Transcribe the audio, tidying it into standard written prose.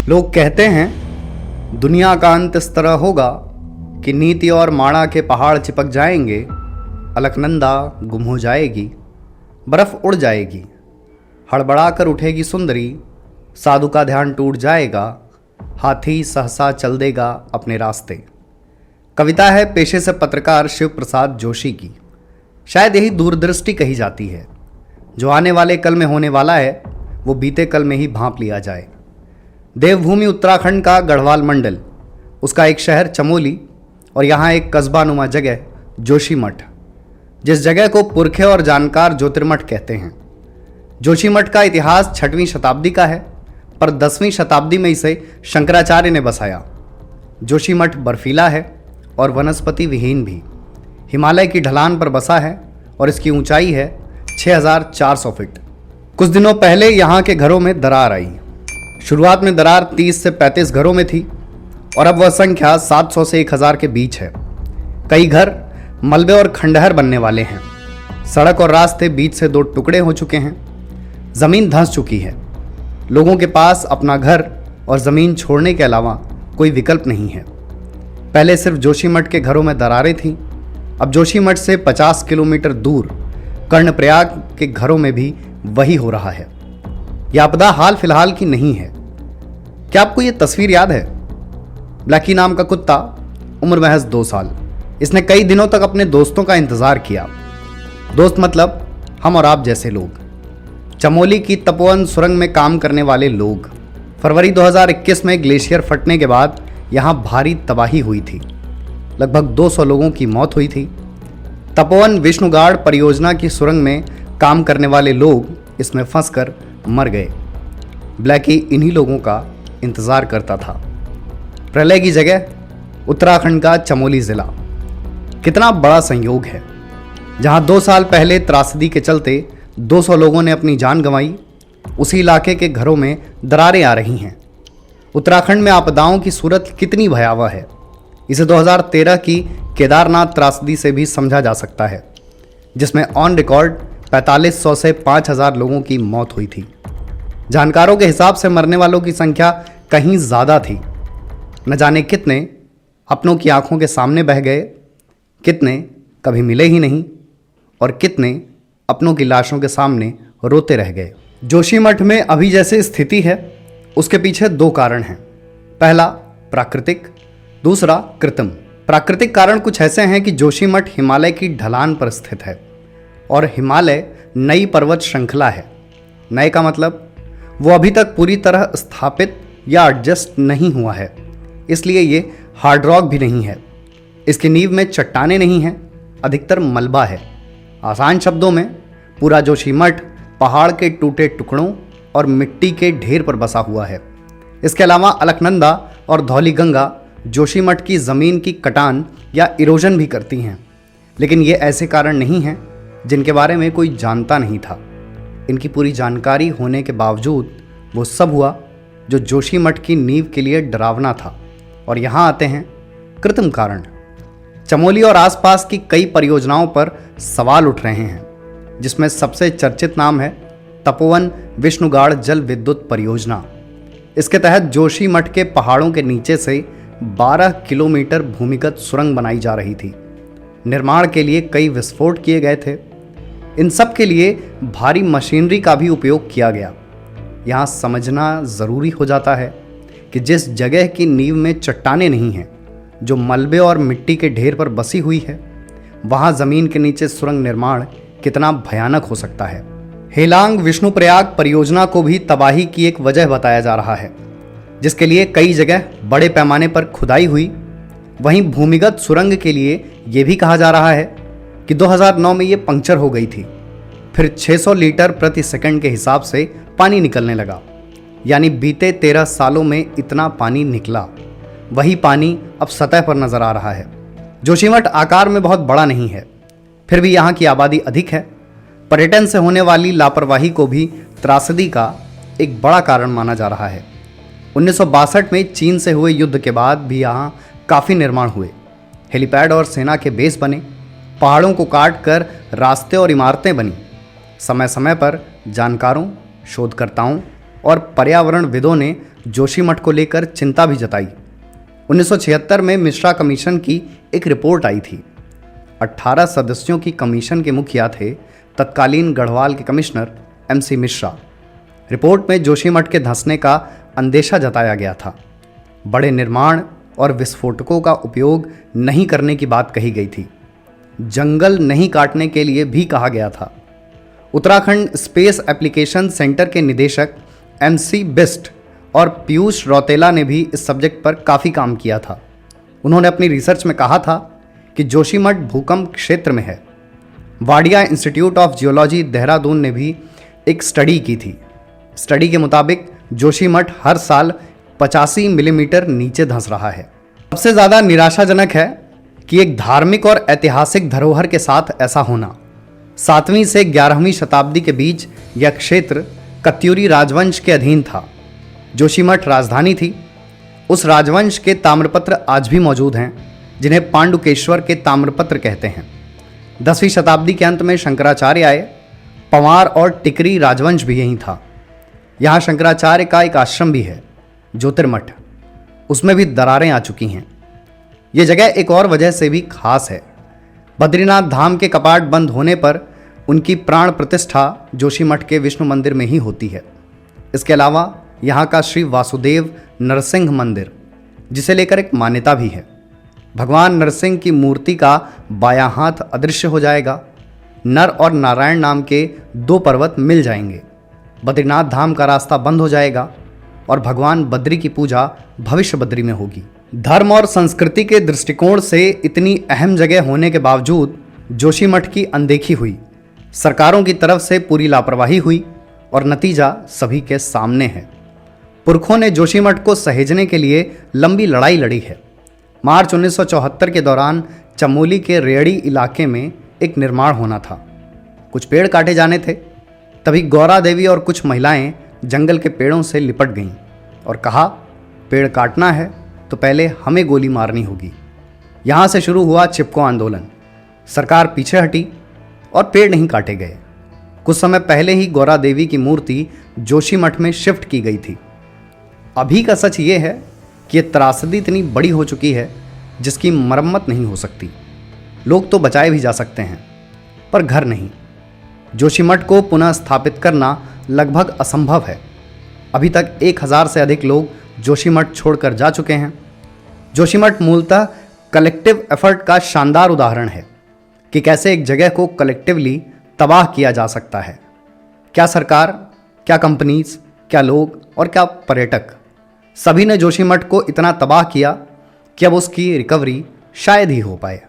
लोग कहते हैं दुनिया का अंत इस तरह होगा कि नीति और माणा के पहाड़ चिपक जाएंगे, अलकनंदा गुम हो जाएगी, बर्फ उड़ जाएगी, हड़बड़ा कर उठेगी सुंदरी, साधु का ध्यान टूट जाएगा, हाथी सहसा चल देगा अपने रास्ते। कविता है पेशे से पत्रकार शिव प्रसाद जोशी की। शायद यही दूरदृष्टि कही जाती है। जो आने वाले कल में होने वाला है वो बीते कल में ही भांप लिया जाए। देवभूमि उत्तराखंड का गढ़वाल मंडल, उसका एक शहर चमोली और यहाँ एक कस्बानुमा जगह जोशीमठ, जिस जगह को पुरखे और जानकार ज्योतिर्मठ कहते हैं। जोशीमठ का इतिहास 6वीं शताब्दी का है, पर 10वीं शताब्दी में इसे शंकराचार्य ने बसाया। जोशीमठ बर्फीला है और वनस्पति विहीन भी। हिमालय की ढलान पर बसा है और इसकी ऊंचाई है 6400 फीट। कुछ दिनों पहले यहाँ के घरों में दरार आई। शुरुआत में दरार 30 से 35 घरों में थी और अब वह संख्या 700 से 1000 के बीच है। कई घर मलबे और खंडहर बनने वाले हैं। सड़क और रास्ते बीच से 2 टुकड़े हो चुके हैं। जमीन धंस चुकी है। लोगों के पास अपना घर और जमीन छोड़ने के अलावा कोई विकल्प नहीं है। पहले सिर्फ जोशीमठ के घरों में दरारें थीं, अब जोशीमठ से 50 किलोमीटर दूर कर्णप्रयाग के घरों में भी वही हो रहा है। यह आपदा हाल फिलहाल की नहीं है। क्या आपको यह तस्वीर याद है? ब्लैकी नाम का कुत्ता, उम्र महज 2 साल। इसने कई दिनों तक अपने दोस्तों का इंतजार किया। दोस्त मतलब हम और आप जैसे लोग, चमोली की तपोवन सुरंग में काम करने वाले लोग। फरवरी 2021 में ग्लेशियर फटने के बाद यहाँ भारी तबाही हुई थी। लगभग 200 लोगों की मौत हुई थी। तपोवन विष्णुगाड़ परियोजना की सुरंग में काम करने वाले लोग इसमें फंसकर मर गए। ब्लैकी इन्हीं लोगों का इंतजार करता था। प्रलय की जगह उत्तराखंड का चमोली जिला। कितना बड़ा संयोग है। जहां 2 साल पहले त्रासदी के चलते 200 लोगों ने अपनी जान गंवाई, उसी इलाके के घरों में दरारें आ रही हैं। उत्तराखंड में आपदाओं की सूरत कितनी भयावह है, इसे 2013 की केदारनाथ त्रासदी से भी समझा जा सकता है, जिसमें ऑन रिकॉर्ड 4500 से 5000 लोगों की मौत हुई थी। जानकारों के हिसाब से मरने वालों की संख्या कहीं ज़्यादा थी। न जाने कितने अपनों की आंखों के सामने बह गए, कितने कभी मिले ही नहीं और कितने अपनों की लाशों के सामने रोते रह गए। जोशीमठ में अभी जैसे स्थिति है उसके पीछे 2 कारण हैं। पहला प्राकृतिक, दूसरा कृत्रिम। प्राकृतिक कारण कुछ ऐसे हैं कि जोशीमठ हिमालय की ढलान पर स्थित है और हिमालय नई पर्वत श्रृंखला है। नए का मतलब वो अभी तक पूरी तरह स्थापित या एडजस्ट नहीं हुआ है, इसलिए ये हार्ड रॉक भी नहीं है। इसकी नींव में चट्टानें नहीं हैं, अधिकतर मलबा है। आसान शब्दों में पूरा जोशीमठ पहाड़ के टूटे टुकड़ों और मिट्टी के ढेर पर बसा हुआ है। इसके अलावा अलकनंदा और धौलीगंगा जोशीमठ की ज़मीन की कटान या इरोजन भी करती हैं, लेकिन ये ऐसे कारण नहीं हैं जिनके बारे में कोई जानता नहीं था। इनकी पूरी जानकारी होने के बावजूद वो सब हुआ जो जोशीमठ की नींव के लिए डरावना था। और यहाँ आते हैं कृत्रिम कारण। चमोली और आसपास की कई परियोजनाओं पर सवाल उठ रहे हैं, जिसमें सबसे चर्चित नाम है तपोवन विष्णुगाड़ जल विद्युत परियोजना। इसके तहत जोशीमठ के पहाड़ों के नीचे से 12 किलोमीटर भूमिगत सुरंग बनाई जा रही थी। निर्माण के लिए कई विस्फोट किए गए थे। इन सब के लिए भारी मशीनरी का भी उपयोग किया गया। यहाँ समझना ज़रूरी हो जाता है कि जिस जगह की नींव में चट्टानें नहीं हैं, जो मलबे और मिट्टी के ढेर पर बसी हुई है, वहाँ ज़मीन के नीचे सुरंग निर्माण कितना भयानक हो सकता है। हेलांग विष्णुप्रयाग परियोजना को भी तबाही की एक वजह बताया जा रहा है, जिसके लिए कई जगह बड़े पैमाने पर खुदाई हुई। वहीं भूमिगत सुरंग के लिए ये भी कहा जा रहा है कि 2009 में ये पंक्चर हो गई थी। फिर 600 लीटर प्रति सेकंड के हिसाब से पानी निकलने लगा, यानी बीते 13 सालों में इतना पानी निकला। वही पानी अब सतह पर नजर आ रहा है। जोशीमठ आकार में बहुत बड़ा नहीं है, फिर भी यहाँ की आबादी अधिक है। पर्यटन से होने वाली लापरवाही को भी त्रासदी का एक बड़ा कारण माना जा रहा है। 1962 में चीन से हुए युद्ध के बाद भी यहाँ काफ़ी निर्माण हुए। हेलीपैड और सेना के बेस बने, पहाड़ों को काट कर रास्ते और इमारतें बनी। समय समय पर जानकारों, शोधकर्ताओं और पर्यावरणविदों ने जोशीमठ को लेकर चिंता भी जताई। 1976 में मिश्रा कमीशन की एक रिपोर्ट आई थी। 18 सदस्यों की कमीशन के मुखिया थे तत्कालीन गढ़वाल के कमिश्नर MC मिश्रा। रिपोर्ट में जोशीमठ के धंसने का अंदेशा जताया गया था। बड़े निर्माण और विस्फोटकों का उपयोग नहीं करने की बात कही गई थी। जंगल नहीं काटने के लिए भी कहा गया था। उत्तराखंड स्पेस एप्लीकेशन सेंटर के निदेशक MC बिस्ट और पीयूष रौतेला ने भी इस सब्जेक्ट पर काफ़ी काम किया था। उन्होंने अपनी रिसर्च में कहा था कि जोशीमठ भूकंप क्षेत्र में है। Wadia institute of geology Dehradun ने भी एक स्टडी की थी। स्टडी के मुताबिक जोशीमठ हर साल 85 मिलीमीटर नीचे धंस रहा है। सबसे ज़्यादा निराशाजनक है कि एक धार्मिक और ऐतिहासिक धरोहर के साथ ऐसा होना। 7वीं से 11वीं शताब्दी के बीच यह क्षेत्र कत्यूरी राजवंश के अधीन था। जोशीमठ राजधानी थी। उस राजवंश के ताम्रपत्र आज भी मौजूद हैं, जिन्हें पांडुकेश्वर के ताम्रपत्र कहते हैं। 10वीं शताब्दी के अंत में शंकराचार्य आए। पंवार और टिकरी राजवंश भी यहीं था। यहाँ शंकराचार्य का एक आश्रम भी है, ज्योतिर्मठ। उसमें भी दरारें आ चुकी हैं। ये जगह एक और वजह से भी खास है। बद्रीनाथ धाम के कपाट बंद होने पर उनकी प्राण प्रतिष्ठा जोशीमठ के विष्णु मंदिर में ही होती है। इसके अलावा यहाँ का श्री वासुदेव नरसिंह मंदिर, जिसे लेकर एक मान्यता भी है। भगवान नरसिंह की मूर्ति का बायां हाथ अदृश्य हो जाएगा। नर और नारायण नाम के 2 पर्वत मिल जाएंगे। बद्रीनाथ धाम का रास्ता बंद हो जाएगा और भगवान बद्री की पूजा भविष्य बद्री में होगी। धर्म और संस्कृति के दृष्टिकोण से इतनी अहम जगह होने के बावजूद जोशीमठ की अनदेखी हुई। सरकारों की तरफ से पूरी लापरवाही हुई और नतीजा सभी के सामने है। पुरखों ने जोशीमठ को सहेजने के लिए लंबी लड़ाई लड़ी है। मार्च 1974 के दौरान चमोली के रेड़ी इलाके में एक निर्माण होना था। कुछ पेड़ काटे जाने थे। तभी गौरा देवी और कुछ महिलाएं जंगल के पेड़ों से लिपट गईं और कहा, पेड़ काटना है तो पहले हमें गोली मारनी होगी। यहाँ से शुरू हुआ चिपको आंदोलन। सरकार पीछे हटी और पेड़ नहीं काटे गए। कुछ समय पहले ही गौरा देवी की मूर्ति जोशीमठ में शिफ्ट की गई थी। अभी का सच ये है कि ये त्रासदी इतनी बड़ी हो चुकी है जिसकी मरम्मत नहीं हो सकती। लोग तो बचाए भी जा सकते हैं, पर घर नहीं। जोशीमठ को पुनः स्थापित करना लगभग असंभव है। अभी तक 1000 से अधिक लोग जोशीमठ छोड़कर जा चुके हैं। जोशीमठ मूलतः कलेक्टिव एफर्ट का शानदार उदाहरण है कि कैसे एक जगह को कलेक्टिवली तबाह किया जा सकता है। क्या सरकार, क्या कंपनीज, क्या लोग और क्या पर्यटक, सभी ने जोशीमठ को इतना तबाह किया कि अब उसकी रिकवरी शायद ही हो पाए।